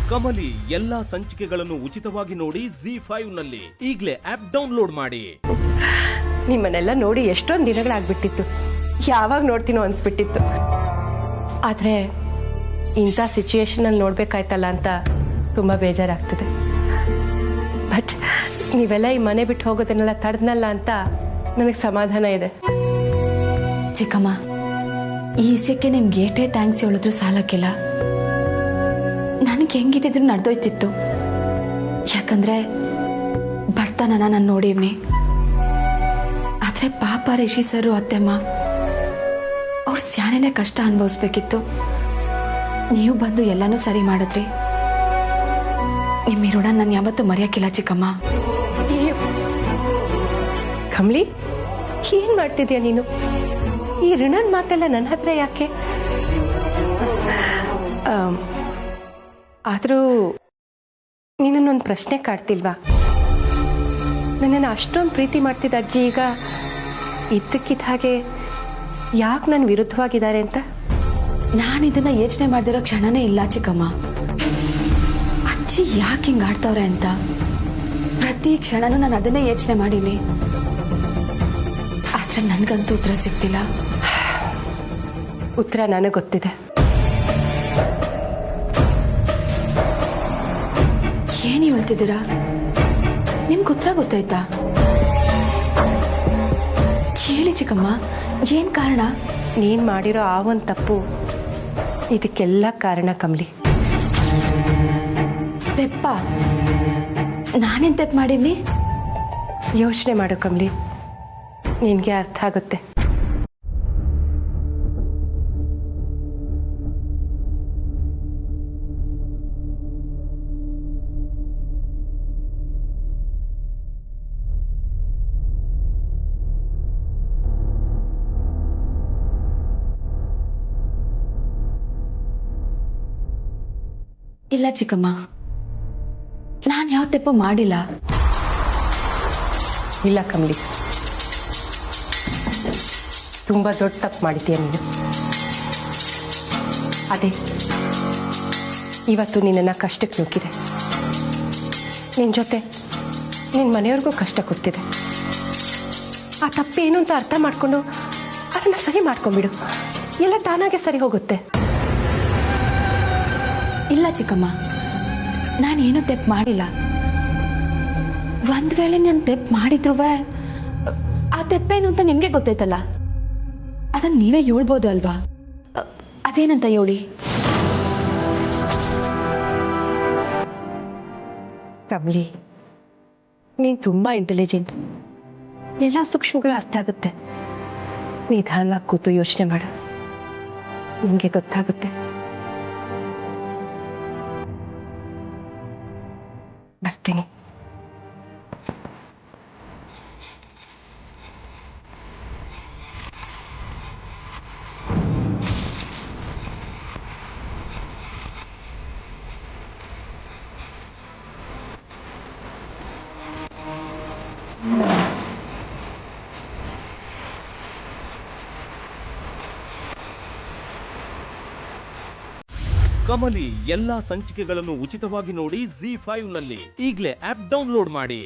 ಕಮಲಿ ಎಲ್ಲಾ ಸಂಚಿಕೆಗಳನ್ನು ಉಚಿತವಾಗಿ ನೋಡಿ ZEE5 ನಲ್ಲಿ ಈಗಲೇ ಆಪ್ ಡೌನ್ಲೋಡ್ ಮಾಡಿ. ನಿಮ್ಮನ್ನೆಲ್ಲ ನೋಡಿ ಎಷ್ಟೊಂದು ದಿನಗಳಾಗ್ಬಿಟ್ಟಿತ್ತು, ಯಾವಾಗ ನೋಡ್ತೀನೋ ಅನ್ಸ್ಬಿಟ್ಟಿತ್ತು. ಆದ್ರೆ ಇಂಥ ಸಿಚುಯೇಷನ್ ಅಲ್ಲಿ ನೋಡ್ಬೇಕಾಯ್ತಲ್ಲ ಅಂತ ತುಂಬಾ ಬೇಜಾರಾಗ್ತದೆ. ಬಟ್ ನೀವೆಲ್ಲ ಈ ಮನೆ ಬಿಟ್ಟು ಹೋಗೋದನ್ನೆಲ್ಲ ತಡೆದ್ನಲ್ಲ ಅಂತ ನನಗೆ ಸಮಾಧಾನ ಇದೆ. ಚಿಕ್ಕಮ್ಮ, ಈ ವಿಷಯಕ್ಕೆ ನಿಮ್ಗೆ ಏಟೇ ಥ್ಯಾಂಕ್ಸ್ ಹೇಳಿದ್ರು ಸಾಲಕ್ಕಿಲ್ಲ. ನನಗೆ ಹೆಂಗಿದ್ರು ನಡೆದೋಯ್ತಿತ್ತು. ಯಾಕಂದ್ರೆ ಬಡತನನ ನಾನು ನೋಡಿವ್ನಿ. ಆದ್ರೆ ಪಾಪ ರಿಷಿ ಸರು ಅತ್ತೆಮ್ಮ ಅವ್ರ ಸ್ಯಾನೇನೆ ಕಷ್ಟ ಅನುಭವಿಸ್ಬೇಕಿತ್ತು. ನೀವು ಬಂದು ಎಲ್ಲಾನು ಸರಿ ಮಾಡಿದ್ರಿ. ನಿಮ್ಮ ಋಣ ನಾನು ಯಾವತ್ತೂ ಮರೆಯಕ್ಕಿಲ್ಲ ಚಿಕ್ಕಮ್ಮ. ಕಮಲಿ, ಏನ್ ಮಾಡ್ತಿದ್ಯಾ ನೀನು? ಈ ಋಣದ ಮಾತೆಲ್ಲ ನನ್ನ ಹತ್ರ ಯಾಕೆ? ಆದರೂ ನೀನನ್ನೊಂದು ಪ್ರಶ್ನೆ ಕಾಡ್ತಿಲ್ವಾ? ನನ್ನನ್ನು ಅಷ್ಟೊಂದು ಪ್ರೀತಿ ಮಾಡ್ತಿದ್ದ ಅಜ್ಜಿ ಈಗ ಇದ್ದಕ್ಕಿದ್ದ ಹಾಗೆ ಯಾಕೆ ನನ್ನ ವಿರುದ್ಧವಾಗಿದ್ದಾರೆ ಅಂತ ನಾನು ಇದನ್ನ ಯೋಚನೆ ಮಾಡ್ದಿರೋ ಕ್ಷಣನೇ ಇಲ್ಲ ಚಿಕ್ಕಮ್ಮ. ಅಜ್ಜಿ ಯಾಕೆ ಹಿಂಗೆ ಆಡ್ತವ್ರೆ ಅಂತ ಪ್ರತಿ ಕ್ಷಣನೂ ನಾನು ಅದನ್ನೇ ಯೋಚನೆ ಮಾಡೀನಿ. ಆದ್ರೆ ನನ್ಗಂತೂ ಉತ್ತರ ಸಿಗ್ತಿಲ್ಲ. ಉತ್ತರ ನನಗೆ ಗೊತ್ತಿದೆ. ಏನು ಹೇಳ್ತಿದ್ದೀರಾ? ನಿಮ್ಗೆ ಉತ್ತರ ಗೊತ್ತಾಯ್ತಾ? ಹೇಳಿ ಚಿಕ್ಕಮ್ಮ, ಏನ್ ಕಾರಣ? ನೀನ್ ಮಾಡಿರೋ ಆ ಒಂದು ತಪ್ಪು ಇದಕ್ಕೆಲ್ಲ ಕಾರಣ ಕಮಲಿ. ತೆಪ್ಪ? ನಾನೇನ್ ತೆಪ್ಪ ಮಾಡೀನಿ? ಯೋಚನೆ ಮಾಡು ಕಮಲಿ, ನಿನ್ಗೆ ಅರ್ಥ ಆಗುತ್ತೆ. ಇಲ್ಲ ಚಿಕ್ಕಮ್ಮ, ನಾನು ಯಾವ ತಪ್ಪು ಮಾಡಿಲ್ಲ. ಇಲ್ಲ ಕಮಲಿ, ತುಂಬಾ ದೊಡ್ಡ ತಪ್ಪು ಮಾಡಿದ್ದೀಯ ನೀನು. ಅದೇ ಇವತ್ತು ನಿನ್ನನ್ನು ಕಷ್ಟಕ್ಕೆ ನುಗ್ಗಿದೆ. ನಿನ್ನ ಜೊತೆ ನಿನ್ನ ಮನೆಯವ್ರಿಗೂ ಕಷ್ಟ ಕೊಡ್ತಿದೆ. ಆ ತಪ್ಪೇನು ಅಂತ ಅರ್ಥ ಮಾಡಿಕೊಂಡು ಅದನ್ನು ಸರಿ ಮಾಡ್ಕೊಂಡ್ಬಿಡು, ಎಲ್ಲ ತಾನಾಗೆ ಸರಿ ಹೋಗುತ್ತೆ. ಇಲ್ಲ ಚಿಕ್ಕಮ್ಮ, ನಾನೇನು ತೆಪ್ಪು ಮಾಡಿಲ್ಲ. ಒಂದ್ ವೇಳೆ ನಾನು ತೆಪ್ಪು ಮಾಡಿದ್ರು ಆ ತೆಪ್ಪೇನು ಅಂತ ನಿಮ್ಗೆ ಗೊತ್ತೈತಲ್ಲ, ಅದನ್ನ ನೀವೇ ಹೇಳ್ಬೋದು ಅಲ್ವಾ? ಅದೇನಂತ ಹೇಳಿ. ಕಮಲಿ, ನೀನು ತುಂಬಾ ಇಂಟೆಲಿಜೆಂಟ್. ಎಲ್ಲ ಸೂಕ್ಷ್ಮಗಳು ಅರ್ಥ ಆಗುತ್ತೆ. ನಿಧಾನವಾಗಿ ಕೂತು ಯೋಚನೆ ಮಾಡು, ನಿಮಗೆ ಗೊತ್ತಾಗುತ್ತೆ. ಬರ್ತೀನಿ. ಕಮಲಿ ಎಲ್ಲಾ ಸಂಚಿಕೆಗಳನ್ನು ಉಚಿತವಾಗಿ ನೋಡಿ ZEE5 ನಲ್ಲಿ ಈಗಲೇ ಆಪ್ ಡೌನ್ಲೋಡ್ ಮಾಡಿ.